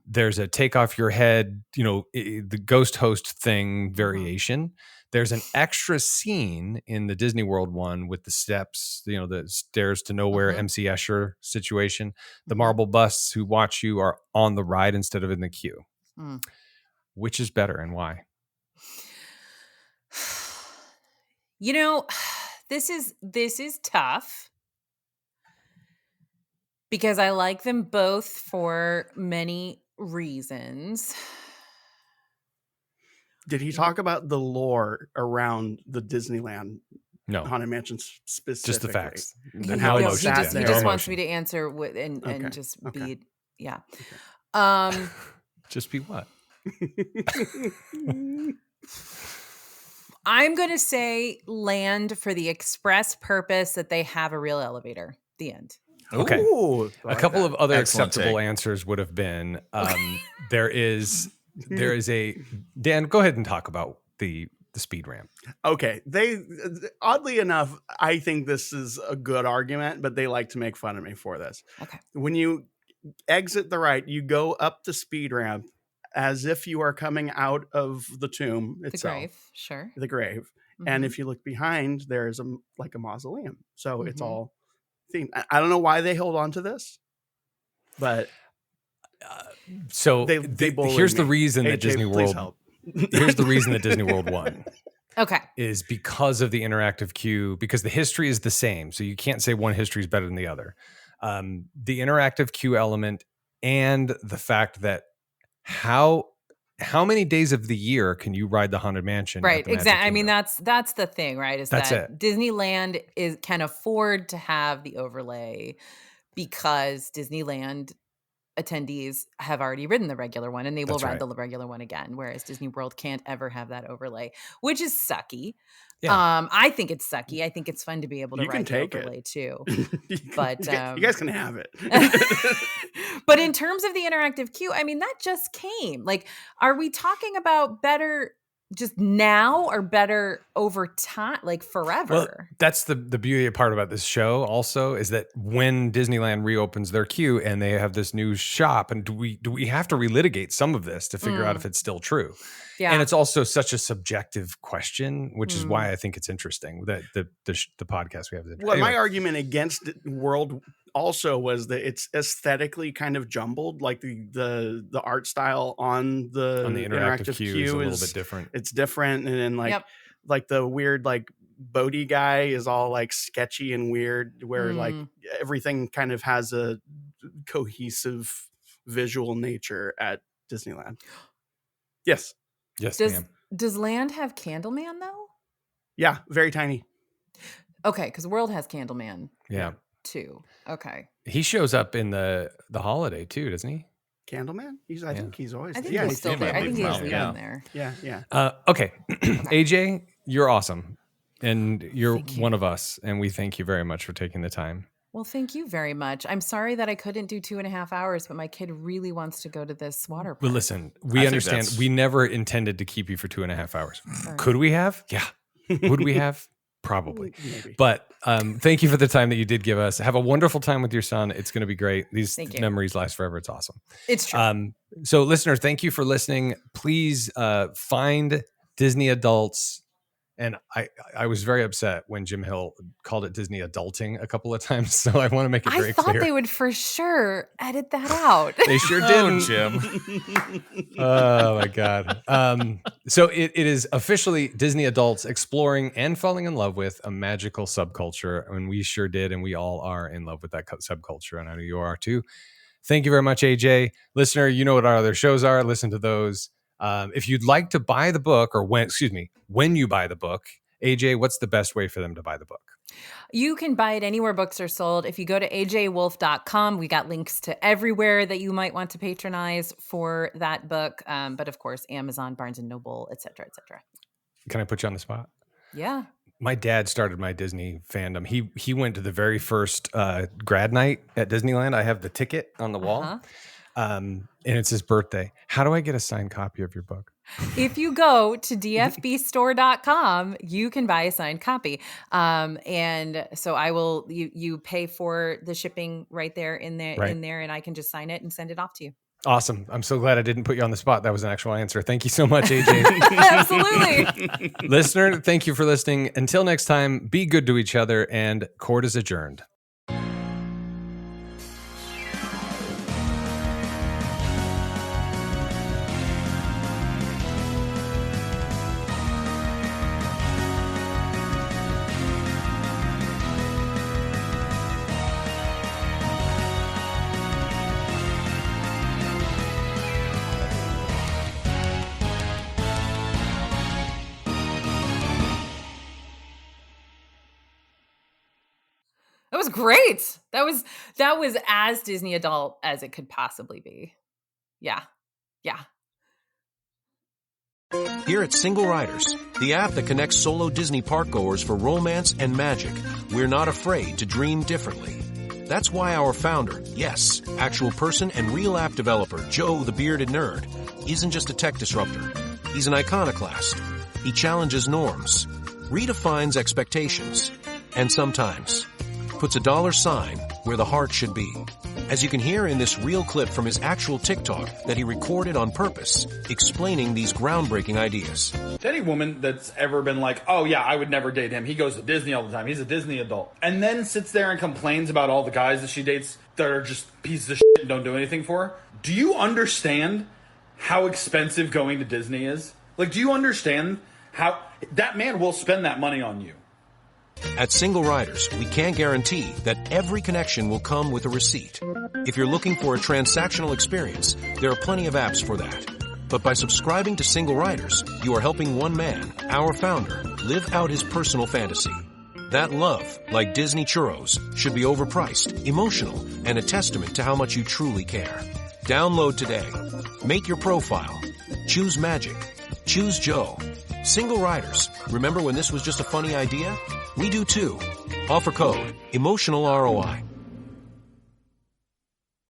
There's a take off your head, the ghost host thing variation. There's an extra scene in the Disney World one with the steps, the stairs to nowhere, MC Escher situation. The marble busts who watch you are on the ride instead of in the queue. Which is better and why? This is tough because I like them both for many reasons. Did he talk about the lore around the Disneyland Haunted Mansion specifically? Just the facts. And how he just wants me to answer and just be Just be what? I'm going to say land for the express purpose that they have a real elevator. The end. Okay. Ooh, a couple of other Excellent acceptable answers would have been there is a Dan, go ahead and talk about the speed ramp. Okay. They oddly enough, I think this is a good argument, but they like to make fun of me for this. Okay. When you exit the right, you go up the speed ramp as if you are coming out of the tomb itself. The grave, sure. The grave. And if you look behind, there's a mausoleum. So it's all themed. I don't know why they hold on to this, but so here's the reason AJ, that Disney World here's the reason that Disney World won. Okay. Is because of the interactive queue, because the history is the same. So you can't say one history is better than the other. The interactive queue element and the fact that how many days of the year can you ride the Haunted Mansion? Right, exactly. I mean, that's the thing, right? That's it. Disneyland can afford to have the overlay because Disneyland attendees have already ridden the regular one and they will ride the regular one again, whereas Disney World can't ever have that overlay, which is sucky. Yeah. I think it's sucky. I think it's fun to be able to ride the overlay too. But you guys can have it. But in terms of the interactive queue, I mean, that just came. Like, are we talking about better just now or better over time, like forever? Well, that's the beauty part about this show also is that when Disneyland reopens their queue and they have this new shop, and do we have to relitigate some of this to figure out if it's still true? Yeah. And it's also such a subjective question, which is why I think it's interesting that the podcast we have. Well, anyway. My argument against World also was that it's aesthetically kind of jumbled, like the art style on the interactive queue is a little bit different. It's different, and then like the weird like Bodhi guy is all like sketchy and weird, where like everything kind of has a cohesive visual nature at Disneyland. Yes. Yes, does Land have Candleman though? Yeah, very tiny. Okay, because World has Candleman. Yeah. Too. Okay. He shows up in the holiday too, doesn't he? Candleman? I think he's always there. I think he's still there. I think he's in there. Yeah. Okay. AJ, you're awesome. And you're one of us. And we thank you very much for taking the time. Well, thank you very much. I'm sorry that I couldn't do 2.5 hours, but my kid really wants to go to this water park. Well, listen, we understand. We never intended to keep you for 2.5 hours. Sorry. Could we have? Yeah. Would we have? Probably. Maybe. But thank you for the time that you did give us. Have a wonderful time with your son. It's going to be great. These memories last forever. It's awesome. It's true. So listeners, thank you for listening. Please find Disney adults. And I was very upset when Jim Hill called it Disney adulting a couple of times. So I want to make it very clear. I thought they would for sure edit that out. They sure didn't, Jim. Oh my God. So it is officially Disney adults exploring and falling in love with a magical subculture. And we sure did. And we all are in love with that subculture. And I know you are too. Thank you very much, AJ. Listener, you know what our other shows are. Listen to those. If you'd like to buy the book, or when you buy the book, AJ, what's the best way for them to buy the book? You can buy it anywhere books are sold. If you go to ajwolfe.com, we got links to everywhere that you might want to patronize for that book. But of course, Amazon, Barnes & Noble, et cetera, et cetera. Can I put you on the spot? Yeah. My dad started my Disney fandom. He went to the very first grad night at Disneyland. I have the ticket on the wall. And it's his birthday. How do I get a signed copy of your book? If you go to dfbstore.com, you can buy a signed copy. And so I will, you pay for the shipping right there in there, and I can just sign it and send it off to you. Awesome. I'm so glad I didn't put you on the spot. That was an actual answer. Thank you so much, AJ. Absolutely. Listener, thank you for listening. Until next time, be good to each other, and court is adjourned. That was great. That was as Disney adult as it could possibly be. Yeah. Yeah. Here at Single Riders, the app that connects solo Disney park goers for romance and magic, we're not afraid to dream differently. That's why our founder, yes, actual person and real app developer, Joe the Bearded Nerd, isn't just a tech disruptor. He's an iconoclast. He challenges norms, redefines expectations, and sometimes puts a $sign where the heart should be. As you can hear in this real clip from his actual TikTok that he recorded on purpose, explaining these groundbreaking ideas. To any woman that's ever been like, oh yeah, I would never date him. He goes to Disney all the time. He's a Disney adult. And then sits there and complains about all the guys that she dates that are just pieces of shit and don't do anything for her. Do you understand how expensive going to Disney is? Like, do you understand how that man will spend that money on you? At Single Riders, we can't guarantee that every connection will come with a receipt. If you're looking for a transactional experience, there are plenty of apps for that. But by subscribing to Single Riders, you are helping one man, our founder, live out his personal fantasy. That love, like Disney churros, should be overpriced, emotional, and a testament to how much you truly care. Download today. Make your profile. Choose magic. Choose Joe. Single Riders. Remember when this was just a funny idea? We do too. Offer code EMOTIONAL ROI.